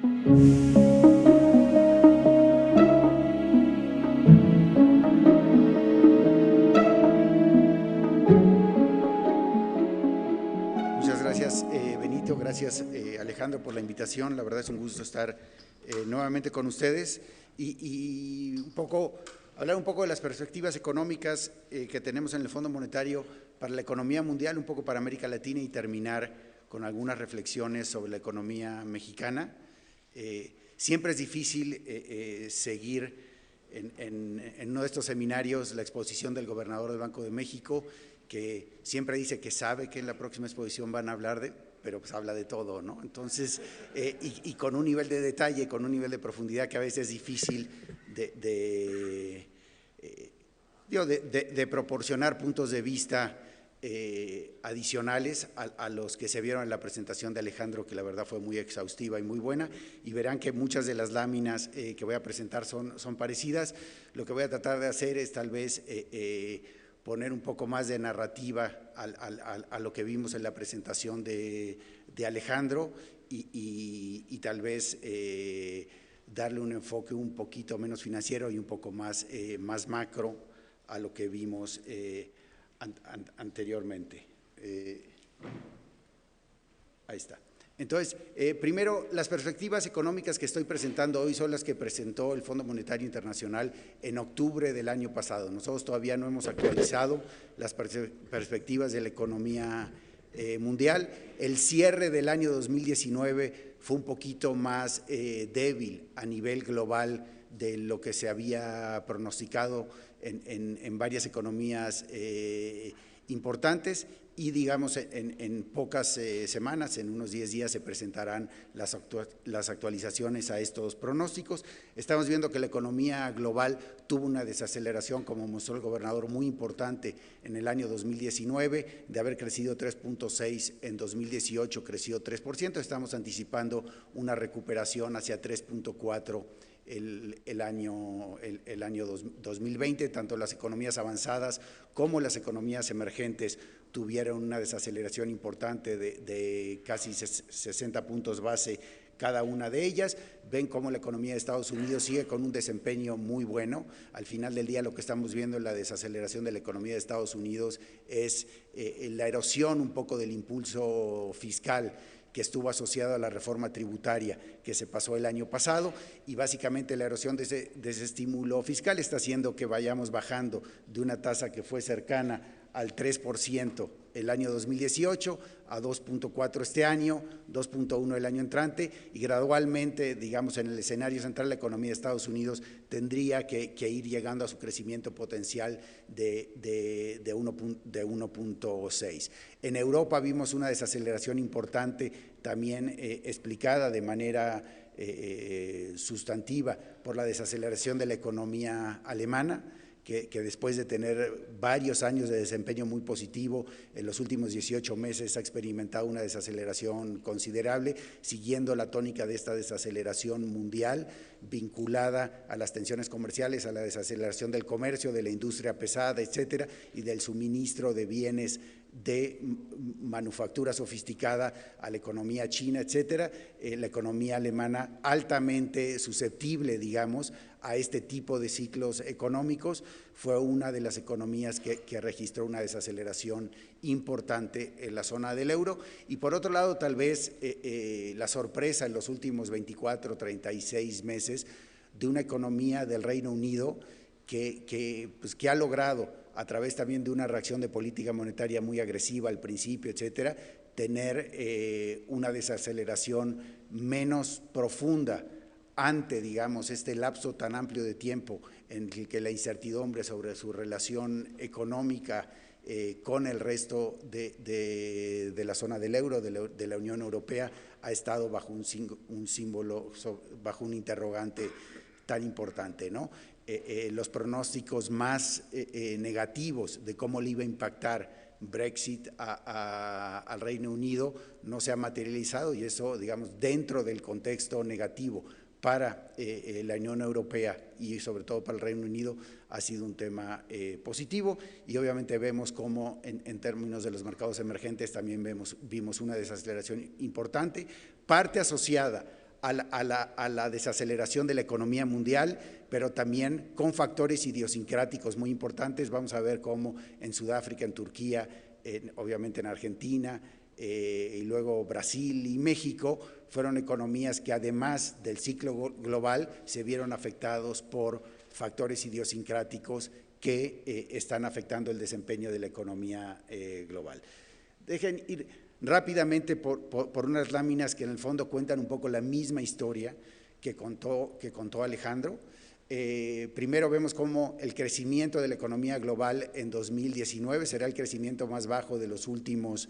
Muchas gracias, Benito, gracias, Alejandro, por la invitación. La verdad es un gusto estar nuevamente con ustedes y hablar un poco de las perspectivas económicas que tenemos en el Fondo Monetario para la economía mundial, un poco para América Latina, y terminar con algunas reflexiones sobre la economía mexicana. Siempre es difícil seguir en uno de estos seminarios la exposición del gobernador del Banco de México, que siempre dice que sabe que en la próxima exposición van a hablar pero pues habla de todo, ¿no? Entonces, y con un nivel de detalle, con un nivel de profundidad que a veces es difícil de proporcionar puntos de vista adicionales a los que se vieron en la presentación de Alejandro, que la verdad fue muy exhaustiva y muy buena, y verán que muchas de las láminas que voy a presentar son parecidas. Lo que voy a tratar de hacer es tal vez poner un poco más de narrativa a lo que vimos en la presentación de Alejandro y tal vez darle un enfoque un poquito menos financiero y un poco más macro a lo que vimos anteriormente. Ahí está. Entonces, primero, las perspectivas económicas que estoy presentando hoy son las que presentó el Fondo Monetario Internacional en octubre del año pasado. Nosotros todavía no hemos actualizado las perspectivas de la economía mundial. El cierre del año 2019 fue un poquito más débil a nivel global de lo que se había pronosticado en varias economías importantes, y digamos en pocas semanas, en unos 10 días, se presentarán las actualizaciones a estos pronósticos. Estamos viendo que la economía global tuvo una desaceleración, como mostró el gobernador, muy importante en el año 2019, de haber crecido 3.6, en 2018 creció 3%, estamos anticipando una recuperación hacia 3.4 el año 2020, tanto las economías avanzadas como las economías emergentes tuvieron una desaceleración importante de casi 60 puntos base cada una de ellas. Ven cómo la economía de Estados Unidos sigue con un desempeño muy bueno. Al final del día lo que estamos viendo en la desaceleración de la economía de Estados Unidos es la erosión un poco del impulso fiscal que estuvo asociado a la reforma tributaria que se pasó el año pasado, y básicamente la erosión de ese estímulo fiscal está haciendo que vayamos bajando de una tasa que fue cercana al 3% el año 2018, a 2.4 este año, 2.1 el año entrante, y gradualmente, digamos, en el escenario central, la economía de Estados Unidos tendría que ir llegando a su crecimiento potencial de 1.6. En Europa vimos una desaceleración importante, también explicada de manera sustantiva por la desaceleración de la economía alemana, que después de tener varios años de desempeño muy positivo, en los últimos 18 meses ha experimentado una desaceleración considerable, siguiendo la tónica de esta desaceleración mundial, vinculada a las tensiones comerciales, a la desaceleración del comercio, de la industria pesada, etcétera, y del suministro de bienes de manufactura sofisticada a la economía china, etcétera. La economía alemana altamente susceptible, digamos, a este tipo de ciclos económicos, fue una de las economías que registró una desaceleración importante en la zona del euro. Y por otro lado, tal vez la sorpresa en los últimos 24, 36 meses de una economía del Reino Unido que ha logrado, a través también de una reacción de política monetaria muy agresiva al principio, etcétera, tener una desaceleración menos profunda ante, digamos, este lapso tan amplio de tiempo en el que la incertidumbre sobre su relación económica con el resto de la zona del euro, de la Unión Europea, ha estado bajo un símbolo, bajo un interrogante tan importante, ¿no? Los pronósticos más negativos de cómo le iba a impactar Brexit al Reino Unido no se ha materializado, y eso, digamos, dentro del contexto negativo para la Unión Europea y sobre todo para el Reino Unido, ha sido un tema positivo. Y obviamente vemos cómo en términos de los mercados emergentes también vimos una desaceleración importante, parte asociada a la desaceleración de la economía mundial, pero también con factores idiosincráticos muy importantes. Vamos a ver cómo en Sudáfrica, en Turquía, obviamente en Argentina, y luego Brasil y México fueron economías que además del ciclo global se vieron afectados por factores idiosincráticos que están afectando el desempeño de la economía global. Dejen ir rápidamente por unas láminas que en el fondo cuentan un poco la misma historia que contó Alejandro. Primero vemos cómo el crecimiento de la economía global en 2019 será el crecimiento más bajo de los últimos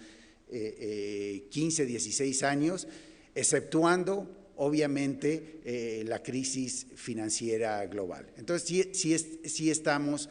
15, 16 años, exceptuando obviamente la crisis financiera global. Entonces sí estamos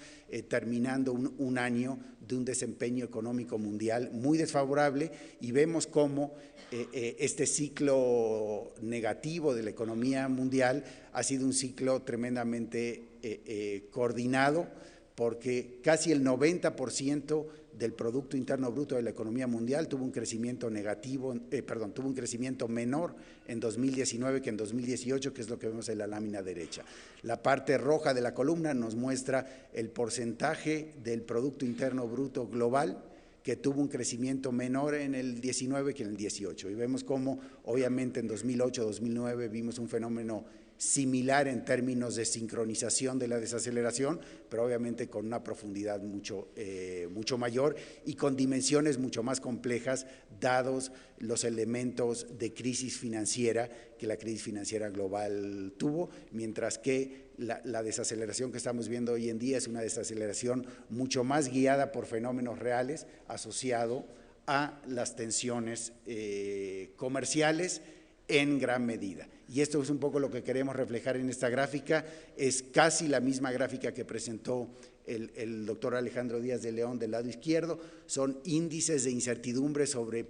terminando un año de un desempeño económico mundial muy desfavorable y vemos cómo este ciclo negativo de la economía mundial ha sido un ciclo tremendamente coordinado, porque casi el 90% del Producto Interno Bruto de la economía mundial tuvo un crecimiento tuvo un crecimiento menor en 2019 que en 2018, que es lo que vemos en la lámina derecha. La parte roja de la columna nos muestra el porcentaje del Producto Interno Bruto global que tuvo un crecimiento menor en el 19 que en el 18. Y vemos cómo, obviamente, en 2008, 2009 vimos un fenómeno similar en términos de sincronización de la desaceleración, pero obviamente con una profundidad mucho mayor y con dimensiones mucho más complejas, dados los elementos de crisis financiera que la crisis financiera global tuvo, mientras que la desaceleración que estamos viendo hoy en día es una desaceleración mucho más guiada por fenómenos reales, asociado a las tensiones comerciales en gran medida. Y esto es un poco lo que queremos reflejar en esta gráfica. Es casi la misma gráfica que presentó el doctor Alejandro Díaz de León del lado izquierdo. Son índices de incertidumbre sobre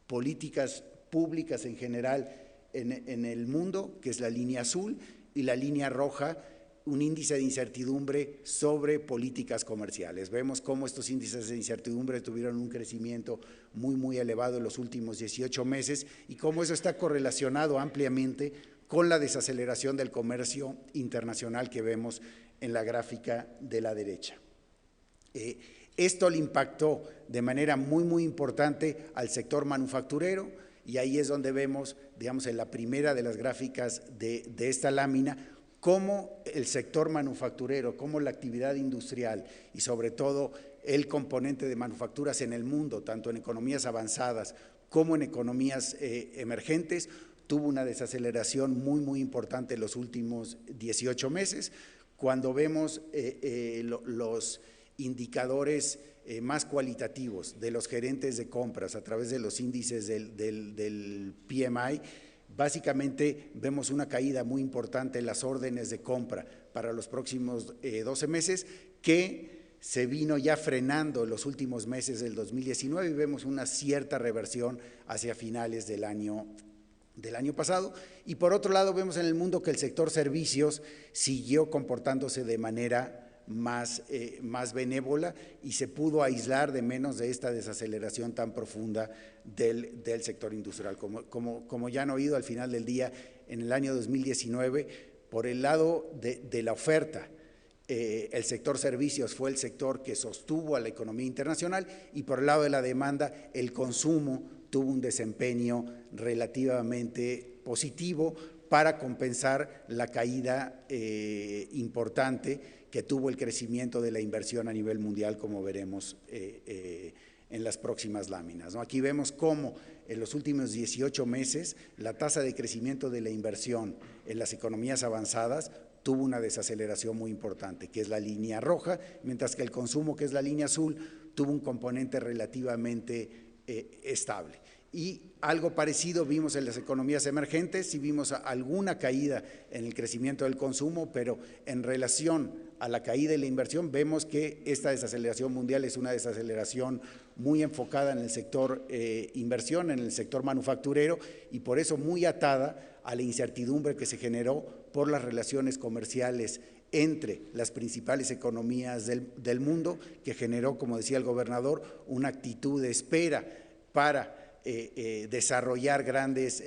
políticas públicas en general en el mundo, que es la línea azul, y la línea roja, un índice de incertidumbre sobre políticas comerciales. Vemos cómo estos índices de incertidumbre tuvieron un crecimiento muy elevado en los últimos 18 meses y cómo eso está correlacionado ampliamente con la desaceleración del comercio internacional que vemos en la gráfica de la derecha. Esto le impactó de manera muy importante al sector manufacturero, y ahí es donde vemos, digamos, en la primera de las gráficas de esta lámina, cómo el sector manufacturero, cómo la actividad industrial y sobre todo el componente de manufacturas en el mundo, tanto en economías avanzadas como en economías emergentes, tuvo una desaceleración muy importante en los últimos 18 meses. Cuando vemos los indicadores más cualitativos de los gerentes de compras a través de los índices del PMI, básicamente vemos una caída muy importante en las órdenes de compra para los próximos 12 meses, que se vino ya frenando en los últimos meses del 2019 y vemos una cierta reversión hacia finales del año pasado. Y por otro lado vemos en el mundo que el sector servicios siguió comportándose de manera más benévola y se pudo aislar de menos de esta desaceleración tan profunda del sector industrial. Como ya han oído, al final del día, en el año 2019, por el lado de la oferta, el sector servicios fue el sector que sostuvo a la economía internacional, y por el lado de la demanda, el consumo tuvo un desempeño relativamente positivo para compensar la caída importante que tuvo el crecimiento de la inversión a nivel mundial, como veremos en las próximas láminas, ¿no? Aquí vemos cómo en los últimos 18 meses la tasa de crecimiento de la inversión en las economías avanzadas tuvo una desaceleración muy importante, que es la línea roja, mientras que el consumo, que es la línea azul, tuvo un componente relativamente estable. Y algo parecido vimos en las economías emergentes, sí vimos alguna caída en el crecimiento del consumo, pero en relación a la caída de la inversión vemos que esta desaceleración mundial es una desaceleración muy enfocada en el sector inversión, en el sector manufacturero, y por eso muy atada a la incertidumbre que se generó por las relaciones comerciales entre las principales economías del mundo, que generó, como decía el gobernador, una actitud de espera para desarrollar grandes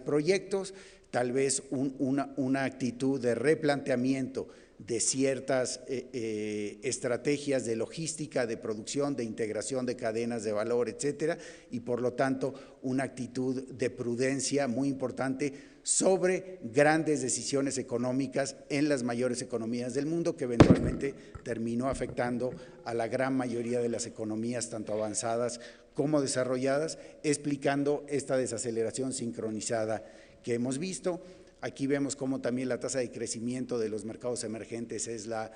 proyectos, tal vez una actitud de replanteamiento de ciertas estrategias de logística, de producción, de integración de cadenas de valor, etcétera, y por lo tanto una actitud de prudencia muy importante sobre grandes decisiones económicas en las mayores economías del mundo, que eventualmente terminó afectando a la gran mayoría de las economías, tanto avanzadas como desarrolladas, explicando esta desaceleración sincronizada que hemos visto. Aquí vemos cómo también la tasa de crecimiento de los mercados emergentes es la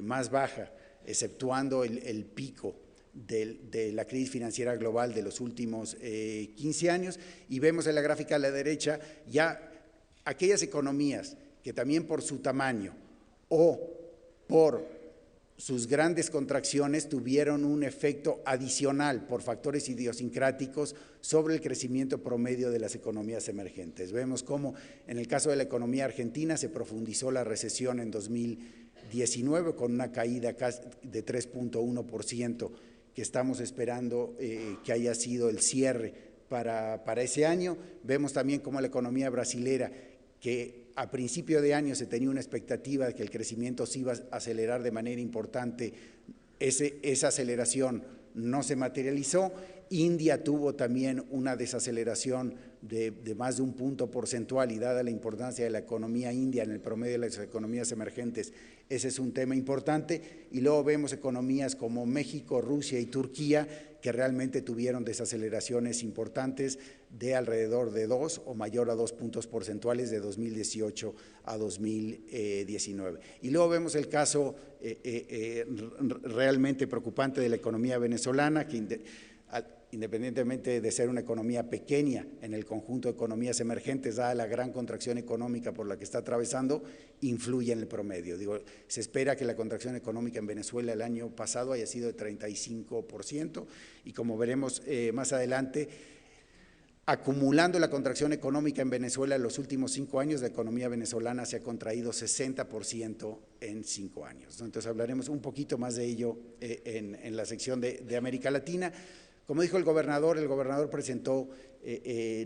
más baja, exceptuando el pico de la crisis financiera global de los últimos 15 años, y vemos en la gráfica a la derecha ya aquellas economías que también por su tamaño o por sus grandes contracciones tuvieron un efecto adicional por factores idiosincráticos sobre el crecimiento promedio de las economías emergentes. Vemos cómo en el caso de la economía argentina se profundizó la recesión en 2019 con una caída de 3.1%, que estamos esperando que haya sido el cierre para ese año. Vemos también cómo la economía brasilera, que a principio de año se tenía una expectativa de que el crecimiento se iba a acelerar de manera importante, esa aceleración no se materializó. India tuvo también una desaceleración de más de un punto porcentual, y dada la importancia de la economía india en el promedio de las economías emergentes, ese es un tema importante. Y luego vemos economías como México, Rusia y Turquía, que realmente tuvieron desaceleraciones importantes de alrededor de 2 o mayor a 2 puntos porcentuales de 2018 a 2019. Y luego vemos el caso realmente preocupante de la economía venezolana, que independientemente de ser una economía pequeña en el conjunto de economías emergentes, dada la gran contracción económica por la que está atravesando, influye en el promedio. Se espera que la contracción económica en Venezuela el año pasado haya sido de 35%, y como veremos más adelante, acumulando la contracción económica en Venezuela en los últimos 5 años, la economía venezolana se ha contraído 60% en 5 años. Entonces hablaremos un poquito más de ello en la sección de América Latina. Como dijo el gobernador presentó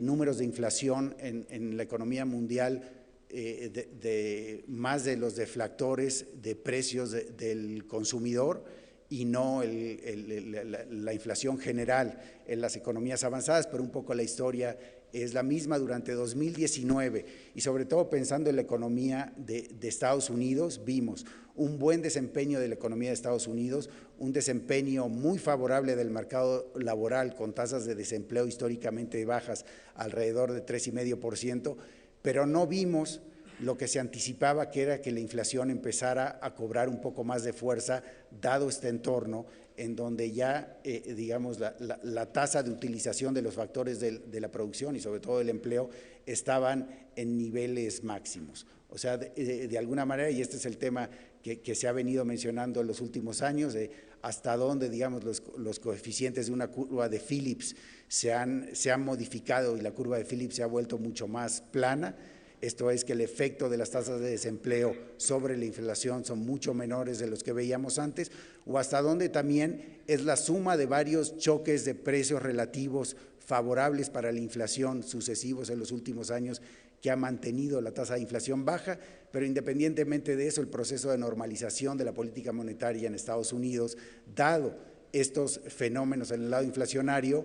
números de inflación en la economía mundial de más de los deflactores de precios del consumidor, y no la inflación general en las economías avanzadas, pero un poco la historia es la misma durante 2019, y sobre todo pensando en la economía de Estados Unidos, vimos un buen desempeño de la economía de Estados Unidos, un desempeño muy favorable del mercado laboral con tasas de desempleo históricamente bajas, alrededor de 3,5%, pero no vimos lo que se anticipaba, que era que la inflación empezara a cobrar un poco más de fuerza, dado este entorno en donde ya, digamos, la tasa de utilización de los factores de la producción y sobre todo del empleo estaban en niveles máximos. O sea, de alguna manera, y este es el tema que se ha venido mencionando en los últimos años, de hasta dónde, digamos, los coeficientes de una curva de Phillips se han modificado, y la curva de Phillips se ha vuelto mucho más plana. Esto es que el efecto de las tasas de desempleo sobre la inflación son mucho menores de los que veíamos antes, o hasta donde también es la suma de varios choques de precios relativos favorables para la inflación sucesivos en los últimos años, que ha mantenido la tasa de inflación baja. Pero independientemente de eso, el proceso de normalización de la política monetaria en Estados Unidos, dado estos fenómenos en el lado inflacionario,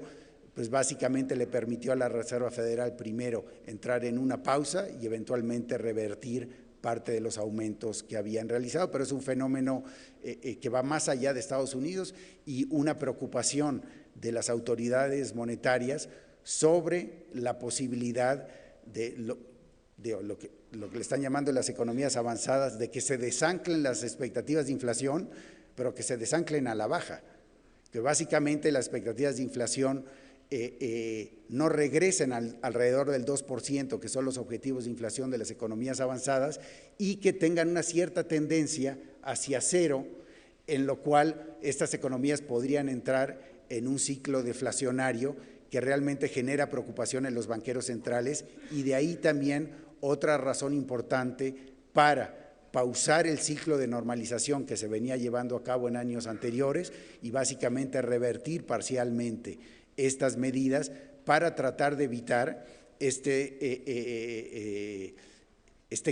pues básicamente le permitió a la Reserva Federal primero entrar en una pausa y eventualmente revertir parte de los aumentos que habían realizado, pero es un fenómeno que va más allá de Estados Unidos, y una preocupación de las autoridades monetarias sobre la posibilidad de lo que le están llamando las economías avanzadas, de que se desanclen las expectativas de inflación, pero que se desanclen a la baja, que básicamente las expectativas de inflación no regresen alrededor del 2%, que son los objetivos de inflación de las economías avanzadas, y que tengan una cierta tendencia hacia cero, en lo cual estas economías podrían entrar en un ciclo deflacionario que realmente genera preocupación en los banqueros centrales, y de ahí también otra razón importante para pausar el ciclo de normalización que se venía llevando a cabo en años anteriores y básicamente revertir parcialmente estas medidas para tratar de evitar este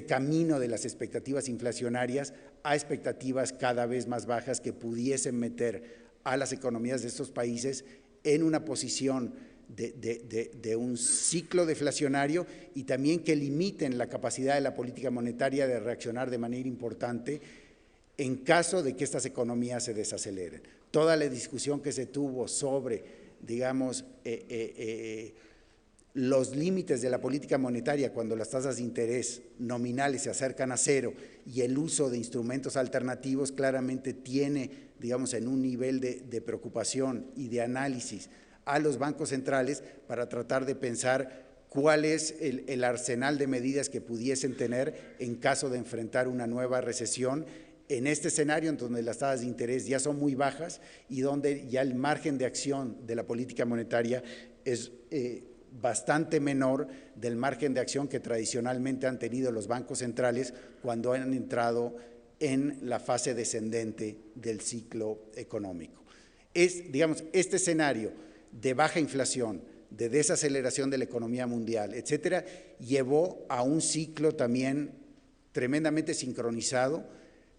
camino de las expectativas inflacionarias a expectativas cada vez más bajas que pudiesen meter a las economías de estos países en una posición de un ciclo deflacionario y también que limiten la capacidad de la política monetaria de reaccionar de manera importante en caso de que estas economías se desaceleren. Toda la discusión que se tuvo sobre, digamos, los límites de la política monetaria cuando las tasas de interés nominales se acercan a cero y el uso de instrumentos alternativos claramente tiene, digamos, en un nivel de preocupación y de análisis a los bancos centrales para tratar de pensar cuál es el arsenal de medidas que pudiesen tener en caso de enfrentar una nueva recesión en este escenario en donde las tasas de interés ya son muy bajas y donde ya el margen de acción de la política monetaria es bastante menor del margen de acción que tradicionalmente han tenido los bancos centrales cuando han entrado en la fase descendente del ciclo económico. Digamos, este escenario de baja inflación, de desaceleración de la economía mundial, etcétera, llevó a un ciclo también tremendamente sincronizado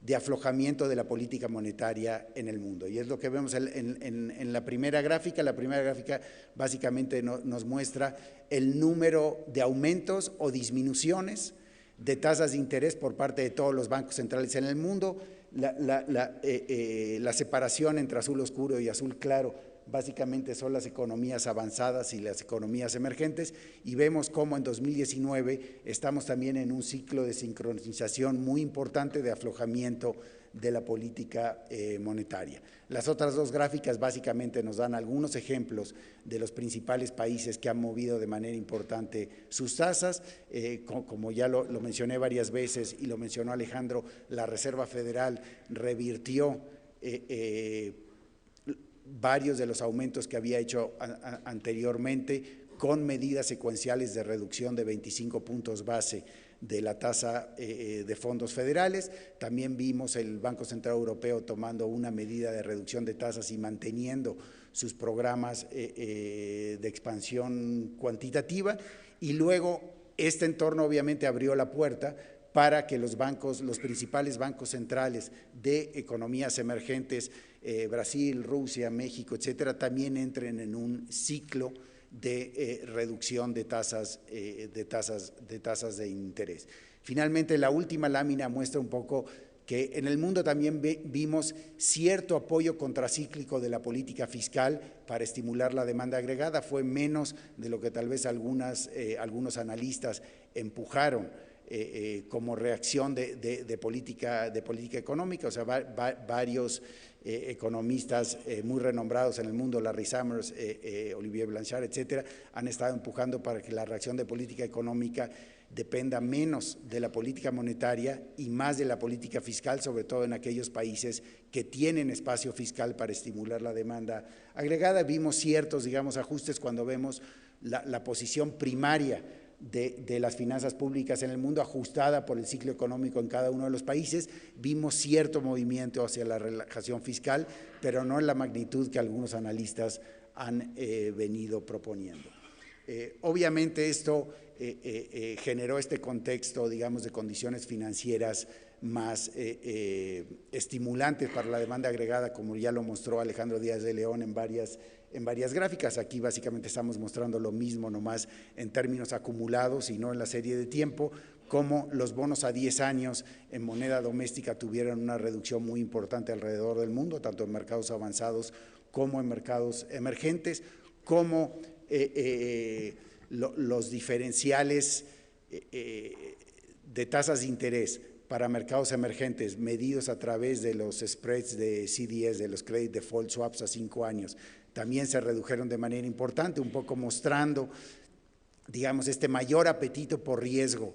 de aflojamiento de la política monetaria en el mundo. Y es lo que vemos en la primera gráfica. La primera gráfica básicamente nos muestra el número de aumentos o disminuciones de tasas de interés por parte de todos los bancos centrales en el mundo. La separación entre azul oscuro y azul claro básicamente son las economías avanzadas y las economías emergentes, y vemos cómo en 2019 estamos también en un ciclo de sincronización muy importante de aflojamiento de la política monetaria. Las otras dos gráficas básicamente nos dan algunos ejemplos de los principales países que han movido de manera importante sus tasas. Como ya lo mencioné varias veces y lo mencionó Alejandro, la Reserva Federal revirtió varios de los aumentos que había hecho anteriormente con medidas secuenciales de reducción de 25 puntos base de la tasa de fondos federales. También vimos el Banco Central Europeo tomando una medida de reducción de tasas y manteniendo sus programas de expansión cuantitativa, y luego este entorno obviamente abrió la puerta para que los principales bancos centrales de economías emergentes, Brasil, Rusia, México, etcétera, también entren en un ciclo de reducción de tasas de interés. Finalmente, la última lámina muestra un poco que en el mundo también vimos cierto apoyo contracíclico de la política fiscal para estimular la demanda agregada. Fue menos de lo que tal vez algunos analistas empujaron como reacción de política económica. O sea, varios economistas muy renombrados en el mundo, Larry Summers, Olivier Blanchard, etcétera, han estado empujando para que la reacción de política económica dependa menos de la política monetaria y más de la política fiscal, sobre todo en aquellos países que tienen espacio fiscal para estimular la demanda agregada. Vimos ciertos, digamos, ajustes cuando vemos la posición primaria de las finanzas públicas en el mundo ajustada por el ciclo económico en cada uno de los países. Vimos cierto movimiento hacia la relajación fiscal, pero no en la magnitud que algunos analistas han venido proponiendo. Obviamente esto generó este contexto, digamos, de condiciones financieras más estimulantes para la demanda agregada, como ya lo mostró Alejandro Díaz de León en varias gráficas. Aquí básicamente estamos mostrando lo mismo, nomás en términos acumulados y no en la serie de tiempo, como los bonos a 10 años en moneda doméstica tuvieron una reducción muy importante alrededor del mundo, tanto en mercados avanzados como en mercados emergentes, como los diferenciales de tasas de interés para mercados emergentes medidos a través de los spreads de CDS, de los credit default swaps a 5 años, también se redujeron de manera importante, un poco mostrando, digamos, este mayor apetito por riesgo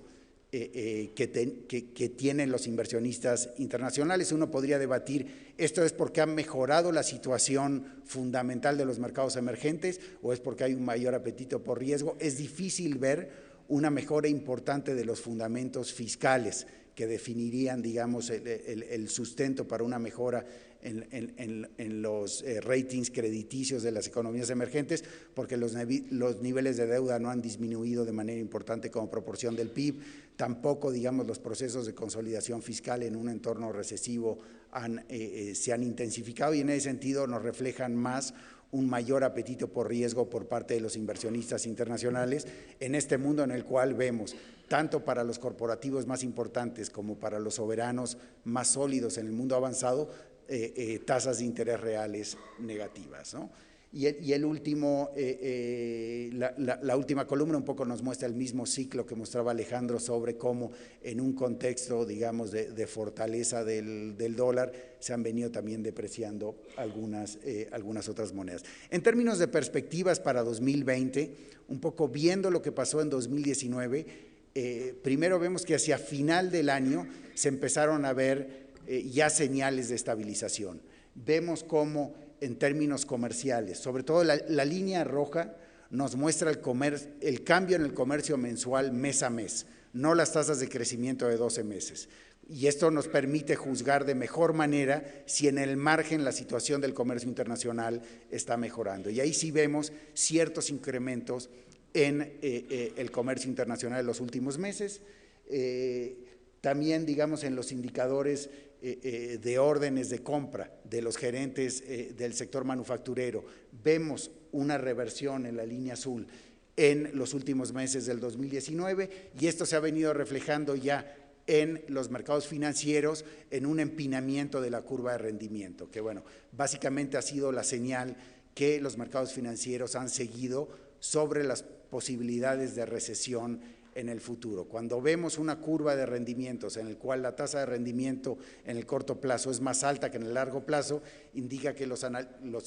que tienen los inversionistas internacionales. Uno podría debatir, ¿esto es porque ha mejorado la situación fundamental de los mercados emergentes o es porque hay un mayor apetito por riesgo? Es difícil ver una mejora importante de los fundamentos fiscales que definirían, digamos, el sustento para una mejora en los ratings crediticios de las economías emergentes, porque los niveles de deuda no han disminuido de manera importante como proporción del PIB, tampoco, digamos, los procesos de consolidación fiscal en un entorno recesivo se han intensificado, y en ese sentido nos reflejan más un mayor apetito por riesgo por parte de los inversionistas internacionales en este mundo en el cual vemos, tanto para los corporativos más importantes como para los soberanos más sólidos en el mundo avanzado, tasas de interés reales negativas, ¿no? Y el último, la última columna un poco nos muestra el mismo ciclo que mostraba Alejandro sobre cómo en un contexto, digamos, de fortaleza del dólar se han venido también depreciando algunas otras monedas. En términos de perspectivas para 2020, un poco viendo lo que pasó en 2019, primero vemos que hacia final del año se empezaron a ver ya señales de estabilización. Vemos cómo en términos comerciales, sobre todo la línea roja nos muestra el cambio en el comercio mensual mes a mes, no las tasas de crecimiento de 12 meses. Y esto nos permite juzgar de mejor manera si en el margen la situación del comercio internacional está mejorando. Y ahí sí vemos ciertos incrementos en el comercio internacional en los últimos meses. También, digamos, en los indicadores de órdenes de compra de los gerentes del sector manufacturero, vemos una reversión en la línea azul en los últimos meses del 2019, y esto se ha venido reflejando ya en los mercados financieros en un empinamiento de la curva de rendimiento, que bueno, básicamente ha sido la señal que los mercados financieros han seguido sobre las posibilidades de recesión en el futuro. Cuando vemos una curva de rendimientos en el cual la tasa de rendimiento en el corto plazo es más alta que en el largo plazo, indica que los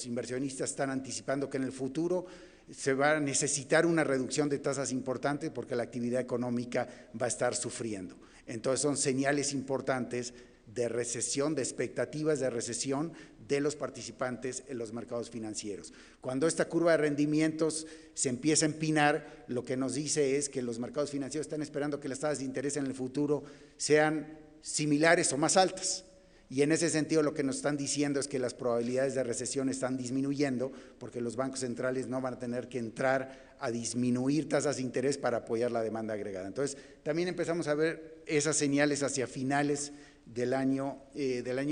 inversionistas están anticipando que en el futuro se va a necesitar una reducción de tasas importante porque la actividad económica va a estar sufriendo. Entonces son señales importantes de recesión, de expectativas de recesión de los participantes en los mercados financieros. Cuando esta curva de rendimientos se empieza a empinar, lo que nos dice es que los mercados financieros están esperando que las tasas de interés en el futuro sean similares o más altas. Y en ese sentido lo que nos están diciendo es que las probabilidades de recesión están disminuyendo porque los bancos centrales no van a tener que entrar a disminuir tasas de interés para apoyar la demanda agregada. Entonces, también empezamos a ver esas señales hacia finales del año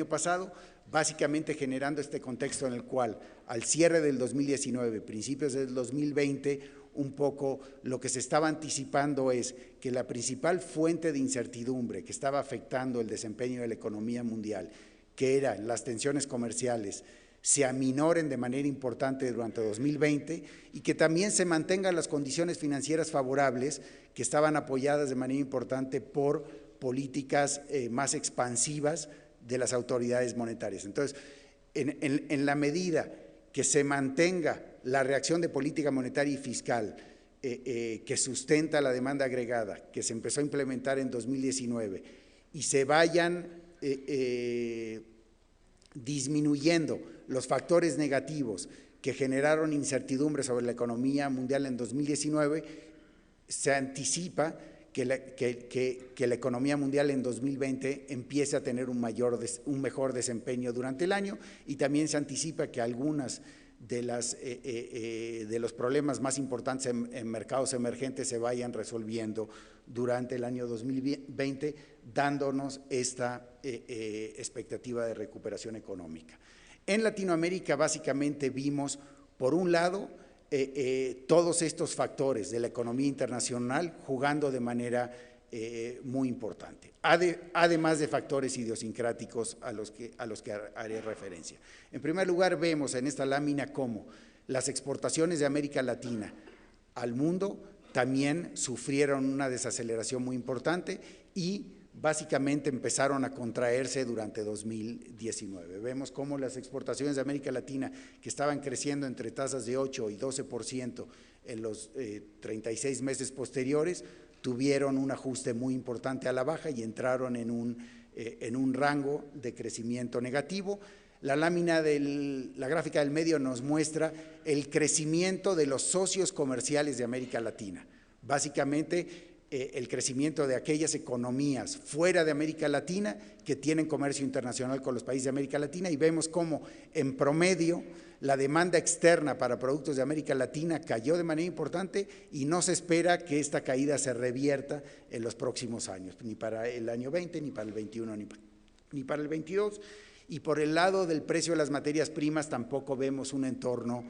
pasado, básicamente generando este contexto en el cual al cierre del 2019, principios del 2020, un poco lo que se estaba anticipando es que la principal fuente de incertidumbre que estaba afectando el desempeño de la economía mundial, que eran las tensiones comerciales, se aminoren de manera importante durante 2020 y que también se mantengan las condiciones financieras favorables que estaban apoyadas de manera importante por políticas más expansivas de las autoridades monetarias. Entonces, en la medida que se mantenga la reacción de política monetaria y fiscal que sustenta la demanda agregada, que se empezó a implementar en 2019, y se vayan disminuyendo los factores negativos que generaron incertidumbre sobre la economía mundial en 2019, se anticipa que la economía mundial en 2020 empiece a tener un mejor desempeño durante el año, y también se anticipa que algunas de los problemas más importantes en mercados emergentes se vayan resolviendo durante el año 2020, dándonos esta expectativa de recuperación económica. En Latinoamérica básicamente vimos, por un lado, todos estos factores de la economía internacional jugando de manera muy importante, además de factores idiosincráticos a los que haré referencia. En primer lugar, vemos en esta lámina cómo las exportaciones de América Latina al mundo también sufrieron una desaceleración muy importante y básicamente empezaron a contraerse durante 2019. Vemos cómo las exportaciones de América Latina, que estaban creciendo entre tasas de 8 y 12% en los 36 meses posteriores, tuvieron un ajuste muy importante a la baja y entraron en un rango de crecimiento negativo. La lámina la gráfica del medio nos muestra el crecimiento de los socios comerciales de América Latina. Básicamente, el crecimiento de aquellas economías fuera de América Latina que tienen comercio internacional con los países de América Latina, y vemos cómo en promedio la demanda externa para productos de América Latina cayó de manera importante y no se espera que esta caída se revierta en los próximos años, ni para el año 20, ni para el 21, ni para el 22. Y por el lado del precio de las materias primas tampoco vemos un entorno,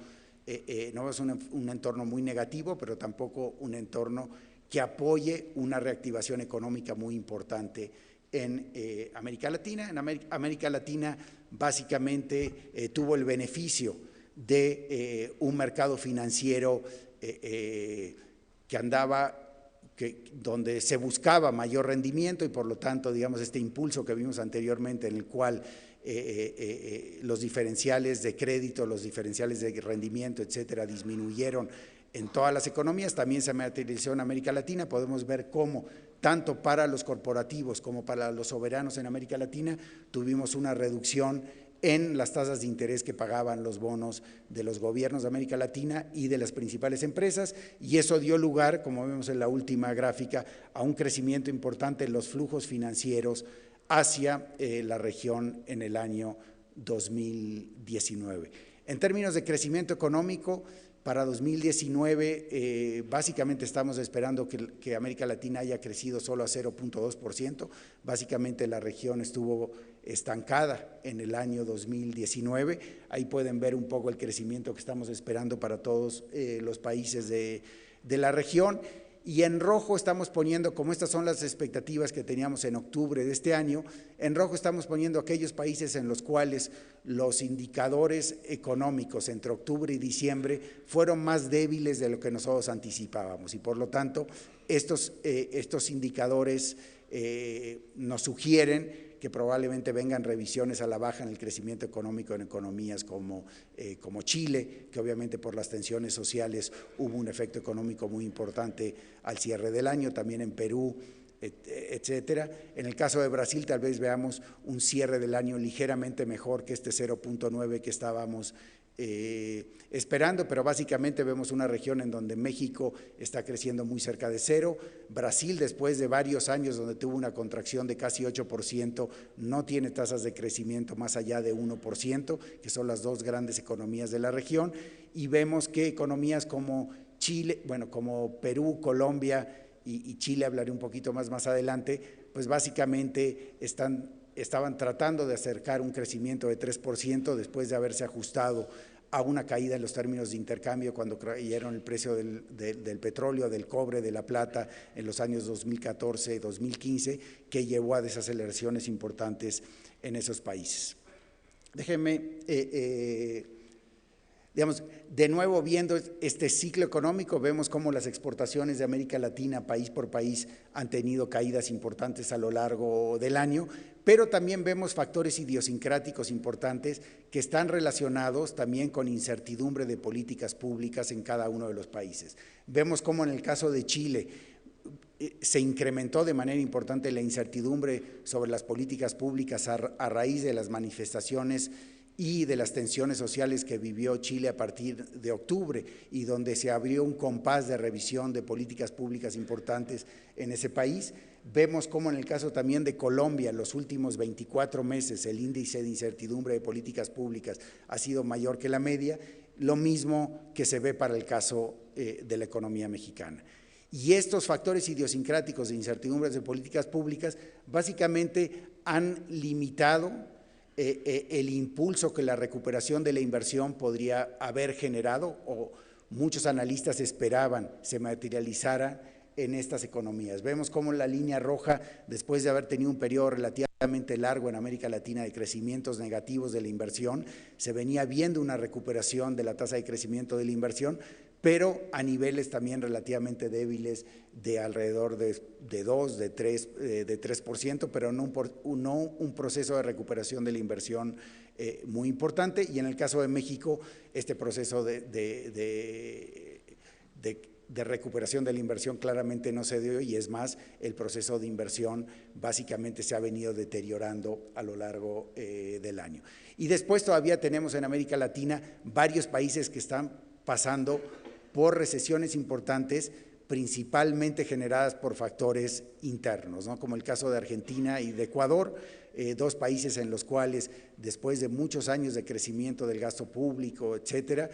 no es un entorno muy negativo, pero tampoco un entorno que apoye una reactivación económica muy importante en América Latina. En América Latina básicamente tuvo el beneficio de un mercado financiero que andaba, donde se buscaba mayor rendimiento y por lo tanto, digamos, este impulso que vimos anteriormente en el cual los diferenciales de crédito, los diferenciales de rendimiento, etcétera, disminuyeron en todas las economías, también se materializó en América Latina. Podemos ver cómo tanto para los corporativos como para los soberanos en América Latina tuvimos una reducción en las tasas de interés que pagaban los bonos de los gobiernos de América Latina y de las principales empresas, y eso dio lugar, como vemos en la última gráfica, a un crecimiento importante en los flujos financieros hacia la región en el año 2019. En términos de crecimiento económico, para 2019 básicamente estamos esperando que América Latina haya crecido solo a 0.2%, básicamente la región estuvo estancada en el año 2019, ahí pueden ver un poco el crecimiento que estamos esperando para todos los países de la región. Y en rojo estamos poniendo, como estas son las expectativas que teníamos en octubre de este año, en rojo estamos poniendo aquellos países en los cuales los indicadores económicos entre octubre y diciembre fueron más débiles de lo que nosotros anticipábamos, y por lo tanto estos indicadores nos sugieren que probablemente vengan revisiones a la baja en el crecimiento económico en economías como Chile, que obviamente por las tensiones sociales hubo un efecto económico muy importante al cierre del año, también en Perú, etcétera. En el caso de Brasil tal vez veamos un cierre del año ligeramente mejor que este 0.9 que estábamos esperando, pero básicamente vemos una región en donde México está creciendo muy cerca de cero. Brasil, después de varios años donde tuvo una contracción de casi 8%, no tiene tasas de crecimiento más allá de 1%, que son las dos grandes economías de la región, y vemos que economías como Chile, bueno, como Perú, Colombia y Chile, hablaré un poquito más adelante, pues básicamente estaban tratando de acercar un crecimiento de 3% después de haberse ajustado a una caída en los términos de intercambio cuando cayeron el precio del petróleo, del cobre, de la plata en los años 2014, 2015, que llevó a desaceleraciones importantes en esos países. Déjenme, digamos, de nuevo viendo este ciclo económico, vemos cómo las exportaciones de América Latina, país por país, han tenido caídas importantes a lo largo del año, pero también vemos factores idiosincráticos importantes que están relacionados también con incertidumbre de políticas públicas en cada uno de los países. Vemos cómo en el caso de Chile se incrementó de manera importante la incertidumbre sobre las políticas públicas a raíz de las manifestaciones y de las tensiones sociales que vivió Chile a partir de octubre, y donde se abrió un compás de revisión de políticas públicas importantes en ese país. Vemos cómo en el caso también de Colombia, en los últimos 24 meses el índice de incertidumbre de políticas públicas ha sido mayor que la media, lo mismo que se ve para el caso de la economía mexicana. Y estos factores idiosincráticos de incertidumbres de políticas públicas básicamente han limitado el impulso que la recuperación de la inversión podría haber generado, o muchos analistas esperaban se materializara en estas economías. Vemos cómo la línea roja, después de haber tenido un periodo relativamente largo en América Latina de crecimientos negativos de la inversión, se venía viendo una recuperación de la tasa de crecimiento de la inversión, pero a niveles también relativamente débiles de alrededor de 2, de 3%, pero no un proceso de recuperación de la inversión muy importante. Y en el caso de México, este proceso de recuperación de la inversión claramente no se dio, y es más, el proceso de inversión básicamente se ha venido deteriorando a lo largo del año. Y después todavía tenemos en América Latina varios países que están pasando por recesiones importantes, principalmente generadas por factores internos, ¿no? Como el caso de Argentina y de Ecuador, dos países en los cuales después de muchos años de crecimiento del gasto público, etcétera,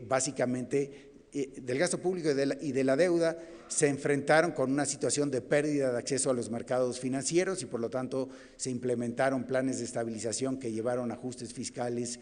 básicamente del gasto público y de la deuda, se enfrentaron con una situación de pérdida de acceso a los mercados financieros y por lo tanto se implementaron planes de estabilización que llevaron ajustes fiscales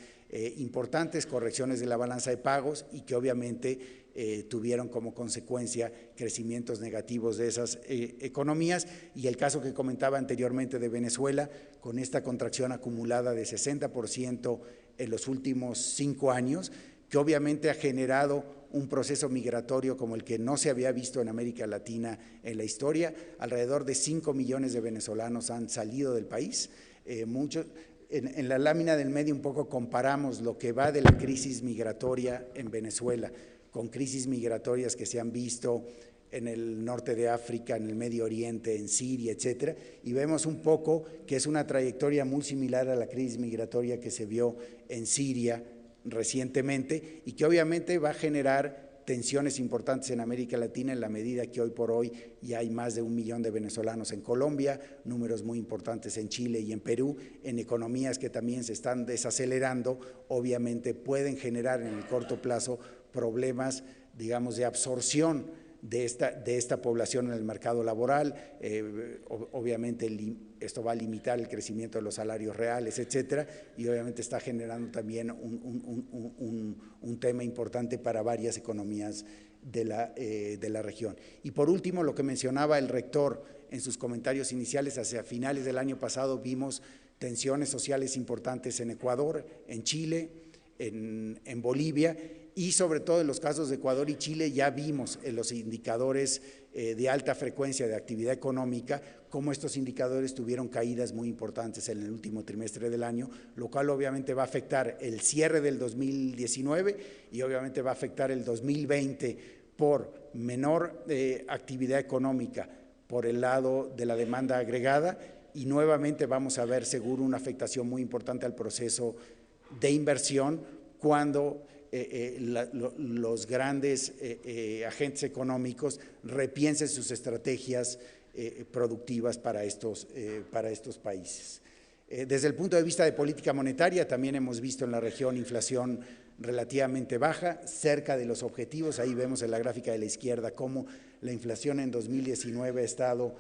importantes, correcciones de la balanza de pagos y que obviamente tuvieron como consecuencia crecimientos negativos de esas economías. Y el caso que comentaba anteriormente de Venezuela, con esta contracción acumulada de 60% en los últimos 5 años, que obviamente ha generado un proceso migratorio como el que no se había visto en América Latina en la historia. Alrededor de 5 millones de venezolanos han salido del país. Muchos, en la lámina del medio un poco comparamos lo que va de la crisis migratoria en Venezuela con crisis migratorias que se han visto en el norte de África, en el Medio Oriente, en Siria, etcétera, y vemos un poco que es una trayectoria muy similar a la crisis migratoria que se vio en Siria recientemente y que obviamente va a generar tensiones importantes en América Latina en la medida que hoy por hoy ya hay más de 1 millón de venezolanos en Colombia, números muy importantes en Chile y en Perú, en economías que también se están desacelerando, obviamente pueden generar en el corto plazo problemas, digamos, de absorción de esta población en el mercado laboral. Obviamente esto va a limitar el crecimiento de los salarios reales, etcétera, y obviamente está generando también un tema importante para varias economías de la región. Y por último, lo que mencionaba el rector en sus comentarios iniciales, hacia finales del año pasado vimos tensiones sociales importantes en Ecuador, en Chile, en Bolivia, y sobre todo en los casos de Ecuador y Chile ya vimos en los indicadores de alta frecuencia de actividad económica cómo estos indicadores tuvieron caídas muy importantes en el último trimestre del año, lo cual obviamente va a afectar el cierre del 2019 y obviamente va a afectar el 2020 por menor actividad económica por el lado de la demanda agregada y nuevamente vamos a ver seguro una afectación muy importante al proceso de inversión cuando los grandes agentes económicos repiensen sus estrategias productivas para estos países. Desde el punto de vista de política monetaria, también hemos visto en la región inflación relativamente baja, cerca de los objetivos. Ahí vemos en la gráfica de la izquierda cómo la inflación en 2019 ha estado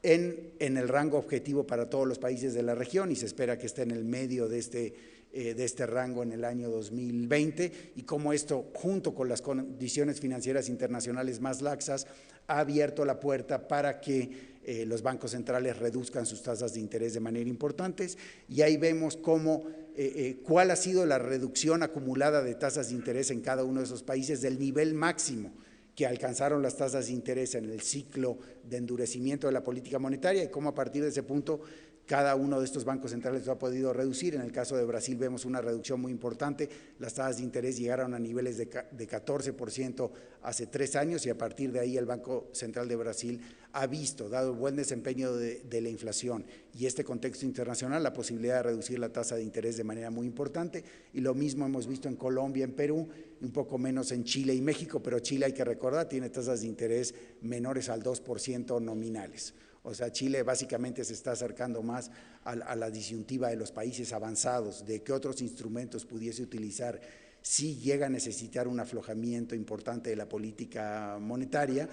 en el rango objetivo para todos los países de la región y se espera que esté en el medio de este rango en el año 2020 y cómo esto, junto con las condiciones financieras internacionales más laxas, ha abierto la puerta para que los bancos centrales reduzcan sus tasas de interés de manera importante. Y ahí vemos cuál ha sido la reducción acumulada de tasas de interés en cada uno de esos países del nivel máximo que alcanzaron las tasas de interés en el ciclo de endurecimiento de la política monetaria y cómo a partir de ese punto cada uno de estos bancos centrales lo ha podido reducir. En el caso de Brasil vemos una reducción muy importante, las tasas de interés llegaron a niveles de 14% hace 3 años y a partir de ahí el Banco Central de Brasil ha visto, dado el buen desempeño de la inflación y este contexto internacional, la posibilidad de reducir la tasa de interés de manera muy importante y lo mismo hemos visto en Colombia, en Perú, un poco menos en Chile y México, pero Chile hay que recordar tiene tasas de interés menores al 2% nominales. O sea, Chile básicamente se está acercando más a la disyuntiva de los países avanzados, de qué otros instrumentos pudiese utilizar si llega a necesitar un aflojamiento importante de la política monetaria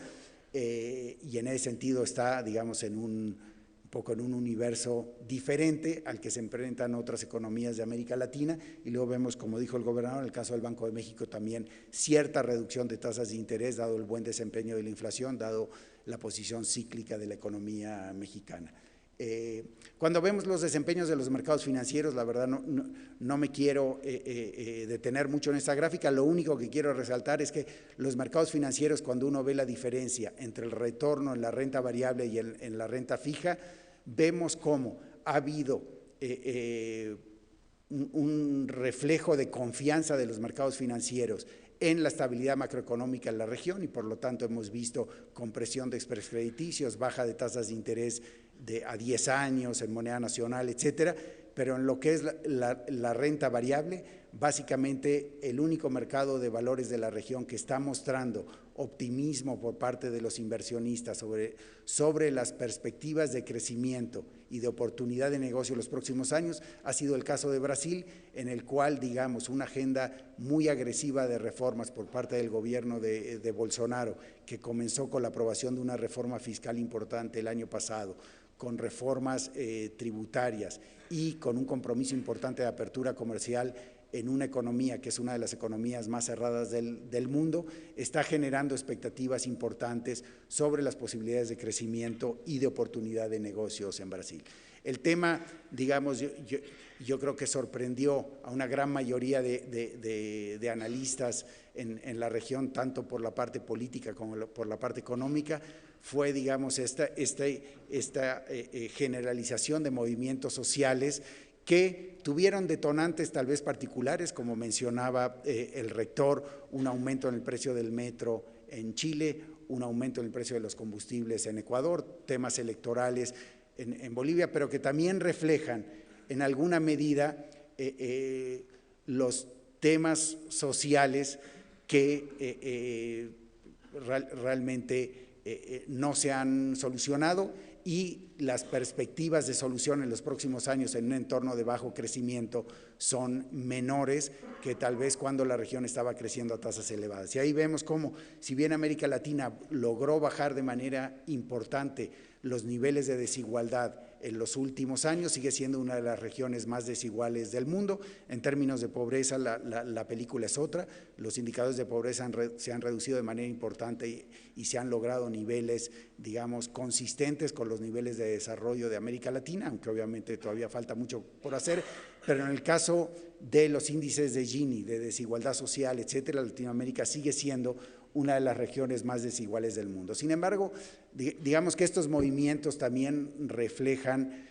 y en ese sentido está, digamos, un poco en un universo diferente al que se enfrentan otras economías de América Latina y luego vemos, como dijo el gobernador, en el caso del Banco de México también cierta reducción de tasas de interés dado el buen desempeño de la inflación, dado la posición cíclica de la economía mexicana. Cuando vemos los desempeños de los mercados financieros, la verdad no me quiero detener mucho en esta gráfica, lo único que quiero resaltar es que los mercados financieros, cuando uno ve la diferencia entre el retorno en la renta variable y en la renta fija, vemos cómo ha habido un reflejo de confianza de los mercados financieros en la estabilidad macroeconómica en la región y por lo tanto hemos visto compresión de spreads crediticios, baja de tasas de interés a 10 años en moneda nacional, etcétera, pero en lo que es la renta variable, básicamente el único mercado de valores de la región que está mostrando optimismo por parte de los inversionistas sobre las perspectivas de crecimiento y de oportunidad de negocio en los próximos años ha sido el caso de Brasil, en el cual, digamos, una agenda muy agresiva de reformas por parte del gobierno de Bolsonaro, que comenzó con la aprobación de una reforma fiscal importante el año pasado, con reformas tributarias y con un compromiso importante de apertura comercial en una economía que es una de las economías más cerradas del mundo, está generando expectativas importantes sobre las posibilidades de crecimiento y de oportunidad de negocios en Brasil. El tema, digamos, yo creo que sorprendió a una gran mayoría de analistas en la región, tanto por la parte política como por la parte económica, fue, digamos, esta generalización de movimientos sociales que tuvieron detonantes tal vez particulares, como mencionaba el rector, un aumento en el precio del metro en Chile, un aumento en el precio de los combustibles en Ecuador, temas electorales en Bolivia, pero que también reflejan en alguna medida los temas sociales que realmente no se han solucionado y las perspectivas de solución en los próximos años en un entorno de bajo crecimiento son menores que tal vez cuando la región estaba creciendo a tasas elevadas. Y ahí vemos cómo, si bien América Latina logró bajar de manera importante los niveles de desigualdad en los últimos años, sigue siendo una de las regiones más desiguales del mundo. En términos de pobreza, la película es otra. Los indicadores de pobreza se han reducido de manera importante y se han logrado niveles, digamos, consistentes con los niveles de desarrollo de América Latina, aunque obviamente todavía falta mucho por hacer, pero en el caso de los índices de Gini, de desigualdad social, etcétera, Latinoamérica sigue siendo una de las regiones más desiguales del mundo. Sin embargo, digamos que estos movimientos también reflejan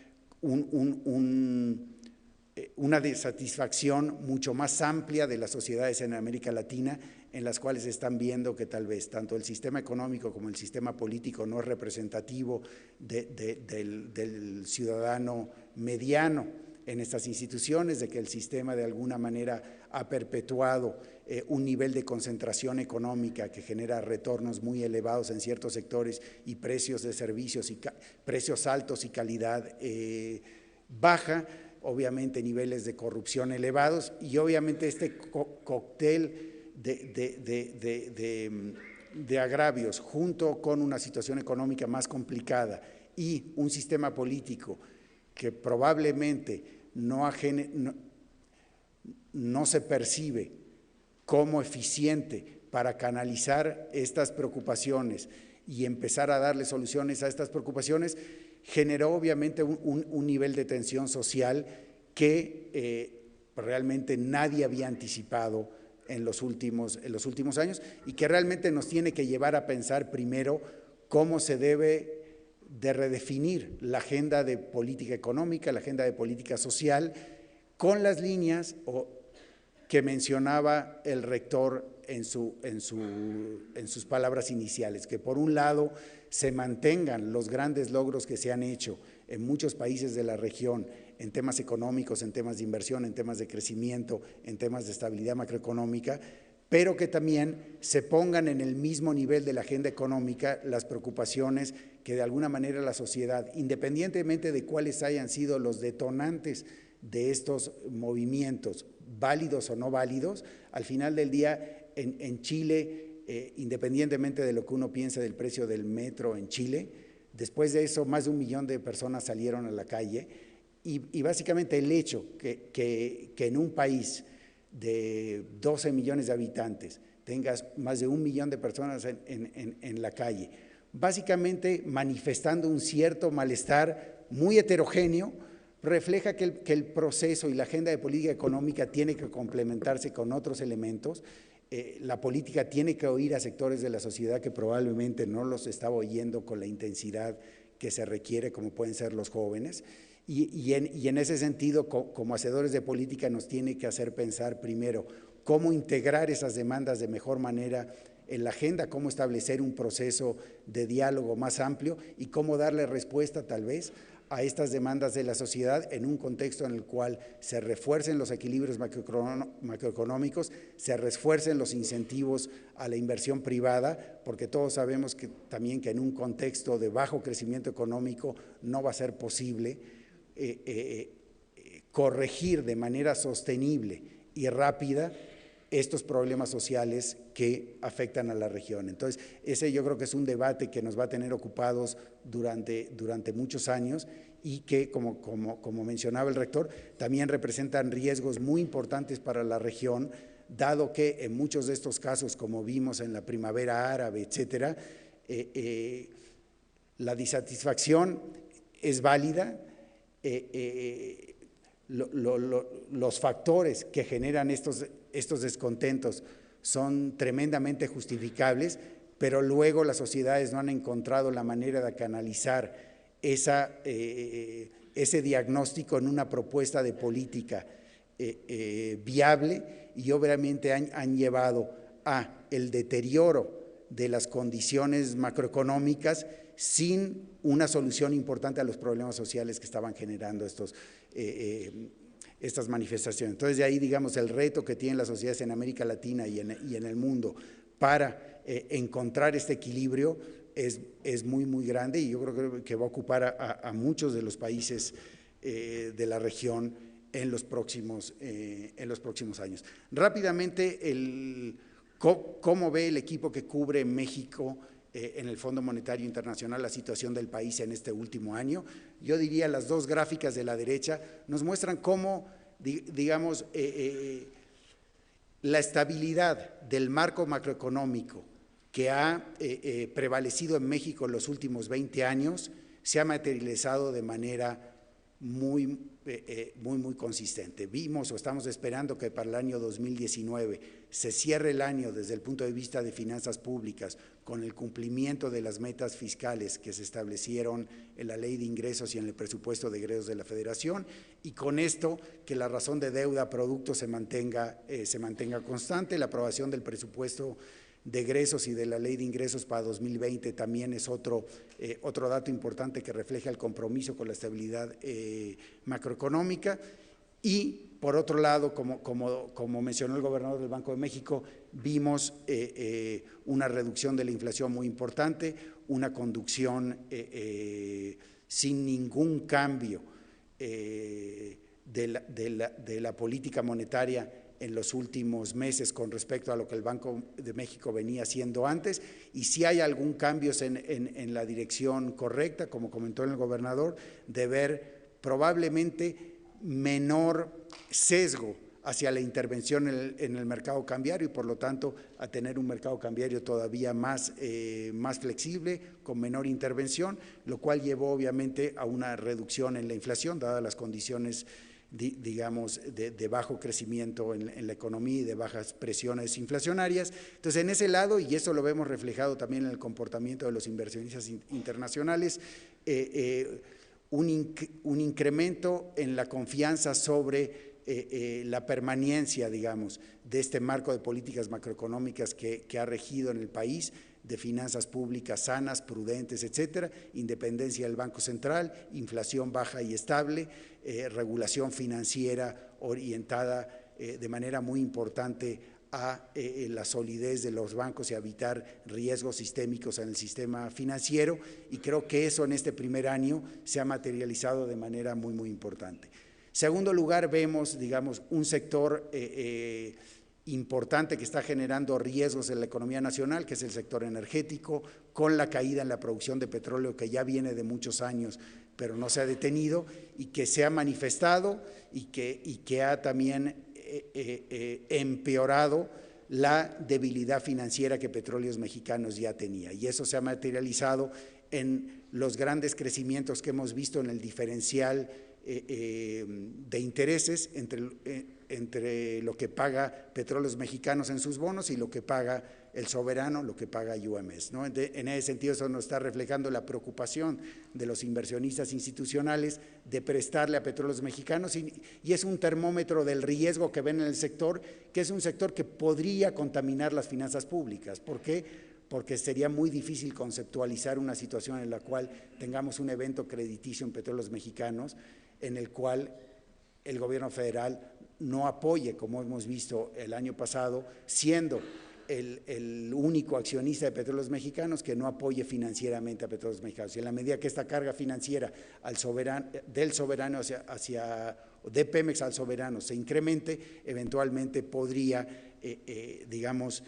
una desatisfacción mucho más amplia de las sociedades en América Latina, en las cuales están viendo que tal vez tanto el sistema económico como el sistema político no es representativo del ciudadano mediano en estas instituciones, de que el sistema de alguna manera ha perpetuado un nivel de concentración económica que genera retornos muy elevados en ciertos sectores y precios de servicios y precios altos y calidad baja, obviamente niveles de corrupción elevados y obviamente este cóctel de agravios junto con una situación económica más complicada y un sistema político que probablemente no se percibe como eficiente para canalizar estas preocupaciones y empezar a darle soluciones a estas preocupaciones, generó obviamente un nivel de tensión social que realmente nadie había anticipado en los últimos años y que realmente nos tiene que llevar a pensar primero cómo se debe de redefinir la agenda de política económica, la agenda de política social, con las líneas que mencionaba el rector en sus palabras iniciales, que por un lado se mantengan los grandes logros que se han hecho en muchos países de la región en temas económicos, en temas de inversión, en temas de crecimiento, en temas de estabilidad macroeconómica, pero que también se pongan en el mismo nivel de la agenda económica las preocupaciones que de alguna manera la sociedad, independientemente de cuáles hayan sido los detonantes de estos movimientos, válidos o no válidos, al final del día en Chile, independientemente de lo que uno piense del precio del metro en Chile, después de eso más de 1 millón de personas salieron a la calle y básicamente el hecho que en un país de 12 millones de habitantes tengas más de 1 millón de personas en la calle, básicamente manifestando un cierto malestar muy heterogéneo, refleja que el proceso y la agenda de política económica tiene que complementarse con otros elementos. La política tiene que oír a sectores de la sociedad que probablemente no los estaba oyendo con la intensidad que se requiere, como pueden ser los jóvenes. Y en ese sentido, como hacedores de política, nos tiene que hacer pensar primero cómo integrar esas demandas de mejor manera en la agenda, cómo establecer un proceso de diálogo más amplio y cómo darle respuesta tal vez a estas demandas de la sociedad en un contexto en el cual se refuercen los equilibrios macroeconómicos, se refuercen los incentivos a la inversión privada, porque todos sabemos que también que en un contexto de bajo crecimiento económico no va a ser posible corregir de manera sostenible y rápida estos problemas sociales que afectan a la región. Entonces, ese yo creo que es un debate que nos va a tener ocupados durante muchos años y que, como mencionaba el rector, también representan riesgos muy importantes para la región, dado que en muchos de estos casos, como vimos en la primavera árabe, etcétera, la disatisfacción es válida, los factores que generan estos descontentos son tremendamente justificables, pero luego las sociedades no han encontrado la manera de canalizar ese diagnóstico en una propuesta de política viable, y obviamente han llevado a el deterioro de las condiciones macroeconómicas sin una solución importante a los problemas sociales que estaban generando estas manifestaciones. Entonces, de ahí, digamos, el reto que tienen las sociedades en América Latina y en el mundo para encontrar este equilibrio es muy, muy grande, y yo creo que va a ocupar a muchos de los países de la región en los próximos años. Rápidamente, ¿cómo ve el equipo que cubre México en el Fondo Monetario Internacional la situación del país en este último año? Yo diría las dos gráficas de la derecha nos muestran cómo, digamos, la estabilidad del marco macroeconómico que ha prevalecido en México en los últimos 20 años se ha materializado de manera muy consistente. Vimos o estamos esperando que para el año 2019 se cierre el año desde el punto de vista de finanzas públicas con el cumplimiento de las metas fiscales que se establecieron en la Ley de Ingresos y en el Presupuesto de Egresos de la Federación, y con esto que la razón de deuda producto se mantenga constante. La aprobación del Presupuesto de Egresos y de la Ley de Ingresos para 2020 también es otro dato importante que refleja el compromiso con la estabilidad macroeconómica. Y por otro lado, como mencionó el gobernador del Banco de México, vimos una reducción de la inflación muy importante, una conducción sin ningún cambio de la política monetaria en los últimos meses con respecto a lo que el Banco de México venía haciendo antes, y si hay algún cambio en la dirección correcta, como comentó el gobernador, de ver probablemente menor sesgo hacia la intervención en el mercado cambiario, y por lo tanto a tener un mercado cambiario todavía más flexible, con menor intervención, lo cual llevó obviamente a una reducción en la inflación, dadas las condiciones digamos, de bajo crecimiento en la economía y de bajas presiones inflacionarias. Entonces, en ese lado, y eso lo vemos reflejado también en el comportamiento de los inversionistas internacionales, un incremento en la confianza sobre la permanencia, digamos, de este marco de políticas macroeconómicas que ha regido en el país, de finanzas públicas sanas, prudentes, etcétera, independencia del Banco Central, inflación baja y estable, regulación financiera orientada de manera muy importante a la solidez de los bancos y a evitar riesgos sistémicos en el sistema financiero, y creo que eso en este primer año se ha materializado de manera muy importante. Segundo lugar, vemos, digamos, un sector importante que está generando riesgos en la economía nacional, que es el sector energético, con la caída en la producción de petróleo que ya viene de muchos años, pero no se ha detenido, y que se ha manifestado y que ha también empeorado la debilidad financiera que Petróleos Mexicanos ya tenía, y eso se ha materializado en los grandes crecimientos que hemos visto en el diferencial de intereses entre lo que paga Petróleos Mexicanos en sus bonos y lo que paga el soberano, lo que paga UMS, ¿no? En ese sentido, eso nos está reflejando la preocupación de los inversionistas institucionales de prestarle a Petróleos Mexicanos y es un termómetro del riesgo que ven en el sector, que es un sector que podría contaminar las finanzas públicas. ¿Por qué? Porque sería muy difícil conceptualizar una situación en la cual tengamos un evento crediticio en Petróleos Mexicanos en el cual el gobierno federal no apoye, como hemos visto el año pasado, siendo el único accionista de Petróleos Mexicanos que no apoye financieramente a Petróleos Mexicanos. Y en la medida que esta carga financiera del soberano de Pemex al soberano se incremente, eventualmente podría, digamos,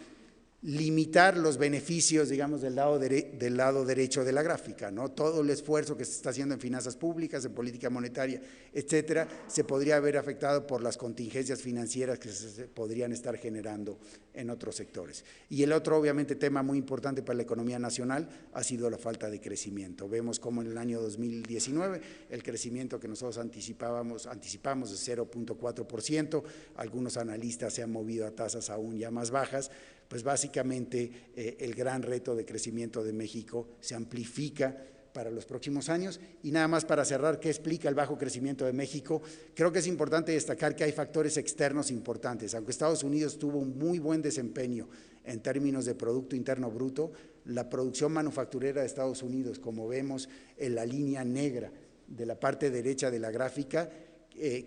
limitar los beneficios, digamos, del lado derecho de la gráfica, ¿no? Todo el esfuerzo que se está haciendo en finanzas públicas, en política monetaria, etcétera, se podría ver afectado por las contingencias financieras que se podrían estar generando en otros sectores. Y el otro, obviamente, tema muy importante para la economía nacional ha sido la falta de crecimiento. Vemos cómo en el año 2019 el crecimiento que nosotros anticipamos de 0.4%, algunos analistas se han movido a tasas aún ya más bajas, pues básicamente el gran reto de crecimiento de México se amplifica para los próximos años. Y nada más para cerrar, ¿qué explica el bajo crecimiento de México? Creo que es importante destacar que hay factores externos importantes. Aunque Estados Unidos tuvo un muy buen desempeño en términos de Producto Interno Bruto, la producción manufacturera de Estados Unidos, como vemos en la línea negra de la parte derecha de la gráfica,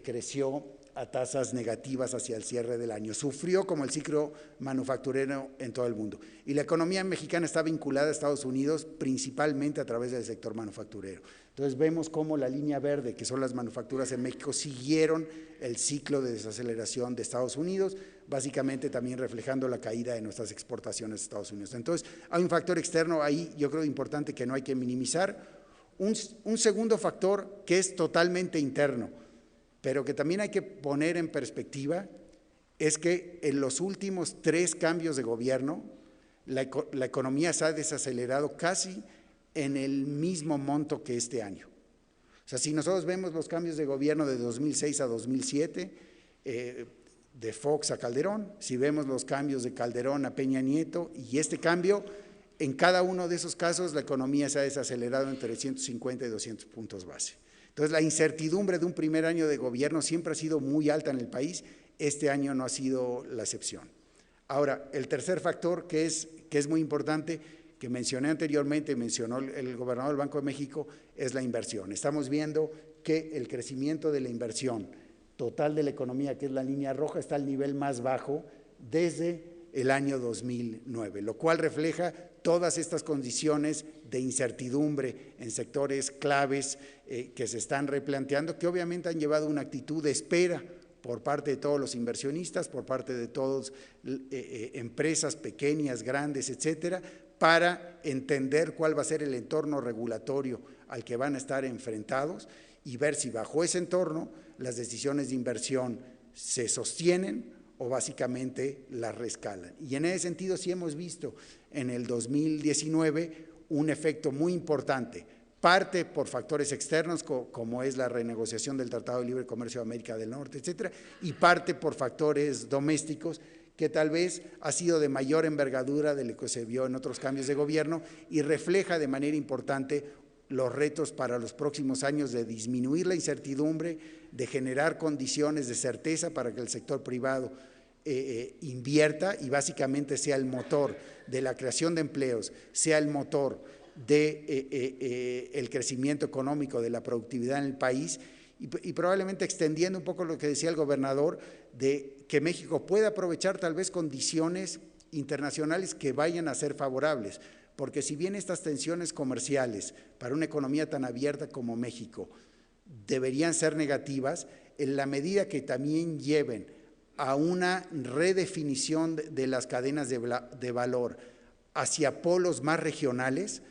creció a tasas negativas hacia el cierre del año. Sufrió como el ciclo manufacturero en todo el mundo. Y la economía mexicana está vinculada a Estados Unidos principalmente a través del sector manufacturero. Entonces vemos cómo la línea verde, que son las manufacturas en México, siguieron el ciclo de desaceleración de Estados Unidos, básicamente también reflejando la caída de nuestras exportaciones a Estados Unidos. Entonces hay un factor externo ahí, yo creo importante, que no hay que minimizar. Un segundo factor que es totalmente interno, pero que también hay que poner en perspectiva, es que en los últimos 3 cambios de gobierno, la economía se ha desacelerado casi en el mismo monto que este año. O sea, si nosotros vemos los cambios de gobierno de 2006 a 2007, de Fox a Calderón, si vemos los cambios de Calderón a Peña Nieto, y este cambio, en cada uno de esos casos la economía se ha desacelerado entre 150 y 200 puntos base. Entonces, la incertidumbre de un primer año de gobierno siempre ha sido muy alta en el país, este año no ha sido la excepción. Ahora, el tercer factor que es muy importante, que mencioné anteriormente, mencionó el gobernador del Banco de México, es la inversión. Estamos viendo que el crecimiento de la inversión total de la economía, que es la línea roja, está al nivel más bajo desde el año 2009, lo cual refleja todas estas condiciones de incertidumbre en sectores claves que se están replanteando, que obviamente han llevado una actitud de espera por parte de todos los inversionistas, por parte de todas empresas pequeñas, grandes, etcétera, para entender cuál va a ser el entorno regulatorio al que van a estar enfrentados y ver si bajo ese entorno las decisiones de inversión se sostienen o básicamente las rescalan. Y en ese sentido sí hemos visto en el 2019 un efecto muy importante, parte por factores externos como es la renegociación del Tratado de Libre Comercio de América del Norte, etcétera, y parte por factores domésticos que tal vez ha sido de mayor envergadura de lo que se vio en otros cambios de gobierno y refleja de manera importante los retos para los próximos años de disminuir la incertidumbre, de generar condiciones de certeza para que el sector privado invierta y básicamente sea el motor de la creación de empleos, sea el motor de el crecimiento económico, de la productividad en el país y probablemente extendiendo un poco lo que decía el gobernador, de que México pueda aprovechar tal vez condiciones internacionales que vayan a ser favorables. Porque si bien estas tensiones comerciales para una economía tan abierta como México deberían ser negativas, en la medida que también lleven a una redefinición de las cadenas de valor hacia polos más regionales,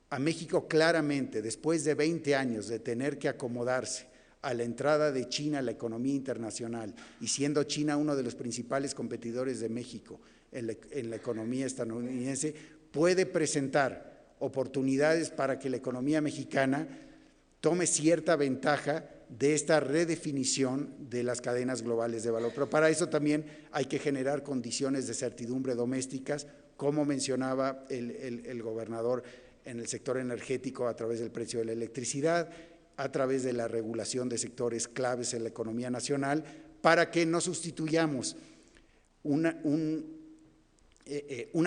a México claramente, después de 20 años de tener que acomodarse a la entrada de China a la economía internacional y siendo China uno de los principales competidores de México en la economía estadounidense, puede presentar oportunidades para que la economía mexicana tome cierta ventaja de esta redefinición de las cadenas globales de valor. Pero para eso también hay que generar condiciones de certidumbre domésticas, como mencionaba el gobernador, en el sector energético a través del precio de la electricidad, a través de la regulación de sectores claves en la economía nacional, para que no sustituyamos una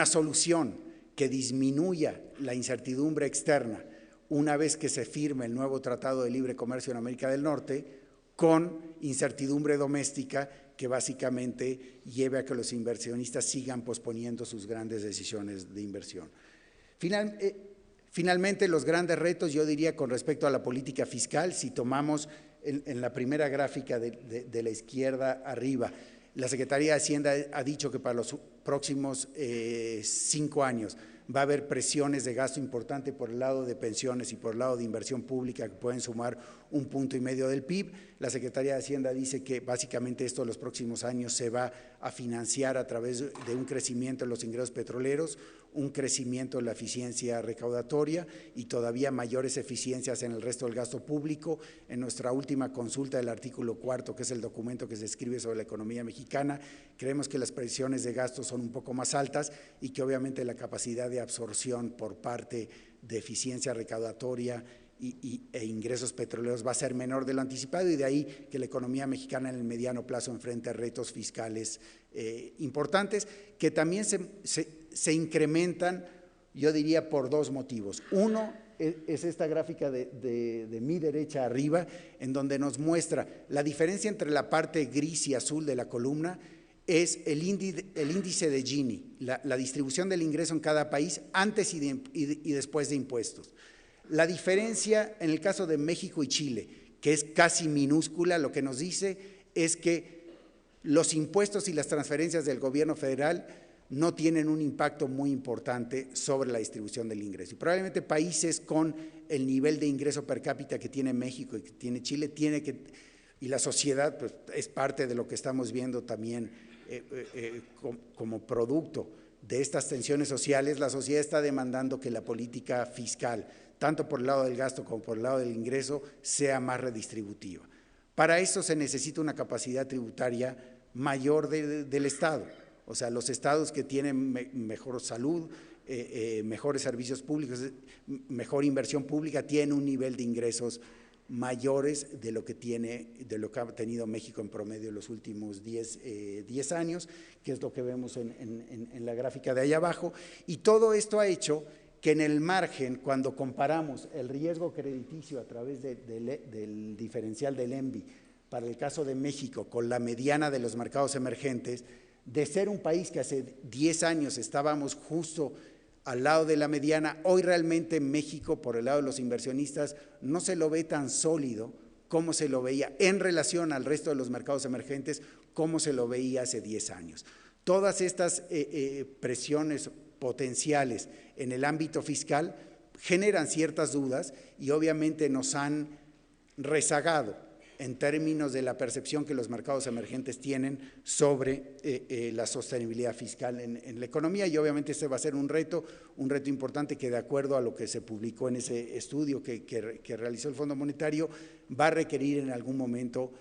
solución que disminuya la incertidumbre externa una vez que se firme el nuevo Tratado de Libre Comercio en América del Norte, con incertidumbre doméstica que básicamente lleve a que los inversionistas sigan posponiendo sus grandes decisiones de inversión. Finalmente, los grandes retos, yo diría, con respecto a la política fiscal, si tomamos en la primera gráfica de la izquierda arriba, la Secretaría de Hacienda ha dicho que para los próximos 5 años va a haber presiones de gasto importante por el lado de pensiones y por el lado de inversión pública que pueden sumar 1,5 puntos del PIB. La Secretaría de Hacienda dice que básicamente esto en los próximos años se va a financiar a través de un crecimiento en los ingresos petroleros, un crecimiento en la eficiencia recaudatoria y todavía mayores eficiencias en el resto del gasto público. En nuestra última consulta del artículo 4, que es el documento que se escribe sobre la economía mexicana, creemos que las previsiones de gasto son un poco más altas y que obviamente la capacidad de absorción por parte de eficiencia recaudatoria e ingresos petroleros va a ser menor de lo anticipado, y de ahí que la economía mexicana en el mediano plazo enfrente retos fiscales importantes que también se incrementan, yo diría, por 2 motivos. Uno es esta gráfica de mi derecha arriba, en donde nos muestra la diferencia entre la parte gris y azul de la columna, es el índice de Gini, la distribución del ingreso en cada país antes y después de impuestos. La diferencia en el caso de México y Chile, que es casi minúscula, lo que nos dice es que los impuestos y las transferencias del gobierno federal no tienen un impacto muy importante sobre la distribución del ingreso. Y probablemente países con el nivel de ingreso per cápita que tiene México y que tiene Chile, y la sociedad, pues, es parte de lo que estamos viendo también como producto de estas tensiones sociales. La sociedad está demandando que la política fiscal, tanto por el lado del gasto como por el lado del ingreso, sea más redistributiva. Para eso se necesita una capacidad tributaria mayor del Estado. O sea, los estados que tienen mejor salud, mejores servicios públicos, mejor inversión pública, tienen un nivel de ingresos mayores de lo que ha tenido México en promedio en los últimos 10 años, que es lo que vemos en la gráfica de ahí abajo. Y todo esto ha hecho que en el margen, cuando comparamos el riesgo crediticio a través del diferencial del ENVI para el caso de México con la mediana de los mercados emergentes, de ser un país que hace 10 años estábamos justo al lado de la mediana, hoy realmente México, por el lado de los inversionistas, no se lo ve tan sólido como se lo veía en relación al resto de los mercados emergentes, como se lo veía hace 10 años. Todas estas presiones potenciales en el ámbito fiscal generan ciertas dudas y obviamente nos han rezagado en términos de la percepción que los mercados emergentes tienen sobre la sostenibilidad fiscal en la economía, y obviamente este va a ser un reto importante que, de acuerdo a lo que se publicó en ese estudio que realizó el Fondo Monetario, va a requerir en algún momento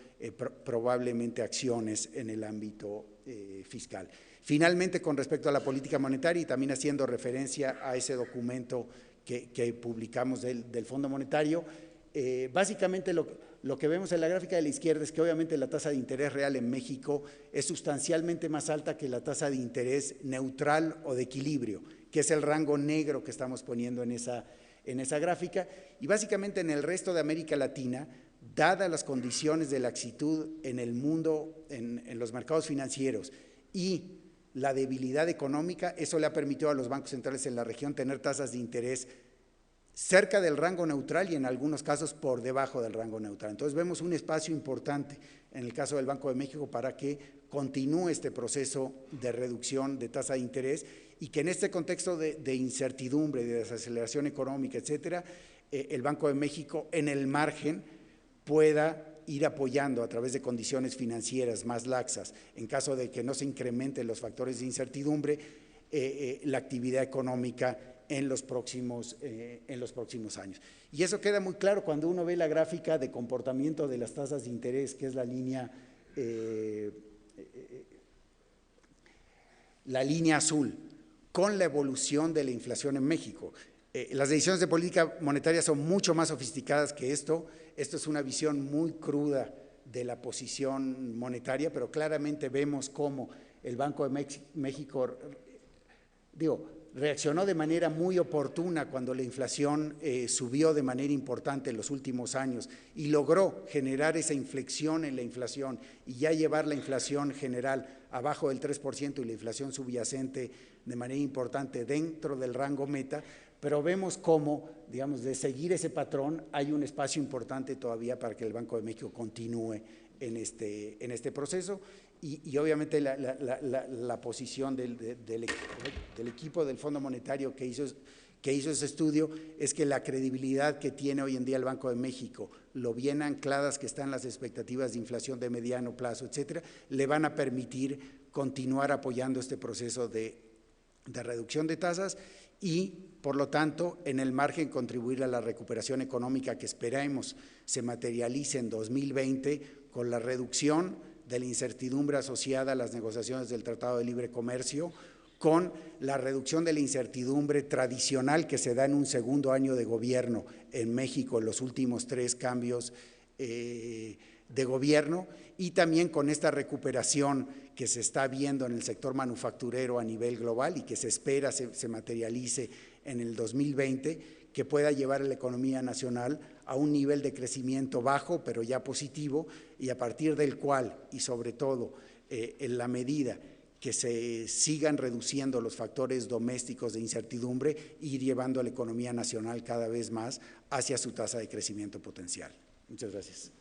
probablemente acciones en el ámbito fiscal. Finalmente, con respecto a la política monetaria y también haciendo referencia a ese documento que publicamos del Fondo Monetario, básicamente lo que vemos en la gráfica de la izquierda es que obviamente la tasa de interés real en México es sustancialmente más alta que la tasa de interés neutral o de equilibrio, que es el rango negro que estamos poniendo en esa gráfica. Y básicamente en el resto de América Latina, dadas las condiciones de laxitud en el mundo, en los mercados financieros y la debilidad económica, eso le ha permitido a los bancos centrales en la región tener tasas de interés cerca del rango neutral y en algunos casos por debajo del rango neutral. Entonces vemos un espacio importante en el caso del Banco de México para que continúe este proceso de reducción de tasa de interés y que en este contexto de incertidumbre, de desaceleración económica, etcétera, el Banco de México en el margen pueda ir apoyando a través de condiciones financieras más laxas, en caso de que no se incrementen los factores de incertidumbre, la actividad económica en los próximos años. Y eso queda muy claro cuando uno ve la gráfica de comportamiento de las tasas de interés, que es la línea azul, con la evolución de la inflación en México. Las decisiones de política monetaria son mucho más sofisticadas que esto. Esto es una visión muy cruda de la posición monetaria, pero claramente vemos cómo el Banco de México, reaccionó de manera muy oportuna cuando la inflación subió de manera importante en los últimos años y logró generar esa inflexión en la inflación y ya llevar la inflación general abajo del 3% y la inflación subyacente de manera importante dentro del rango meta. Pero vemos cómo, digamos, de seguir ese patrón hay un espacio importante todavía para que el Banco de México continúe en este proceso y obviamente la posición del equipo del Fondo Monetario que hizo ese estudio es que la credibilidad que tiene hoy en día el Banco de México, lo bien ancladas que están las expectativas de inflación de mediano plazo, etcétera, le van a permitir continuar apoyando este proceso de reducción de tasas y, por lo tanto, en el margen contribuir a la recuperación económica que esperemos se materialice en 2020 con la reducción de la incertidumbre asociada a las negociaciones del Tratado de Libre Comercio, con la reducción de la incertidumbre tradicional que se da en un segundo año de gobierno en México, en los últimos 3 cambios de gobierno, y también con esta recuperación que se está viendo en el sector manufacturero a nivel global y que se espera se materialice en el 2020, que pueda llevar a la economía nacional a un nivel de crecimiento bajo, pero ya positivo, y a partir del cual, y sobre todo en la medida que se sigan reduciendo los factores domésticos de incertidumbre, ir llevando a la economía nacional cada vez más hacia su tasa de crecimiento potencial. Muchas gracias.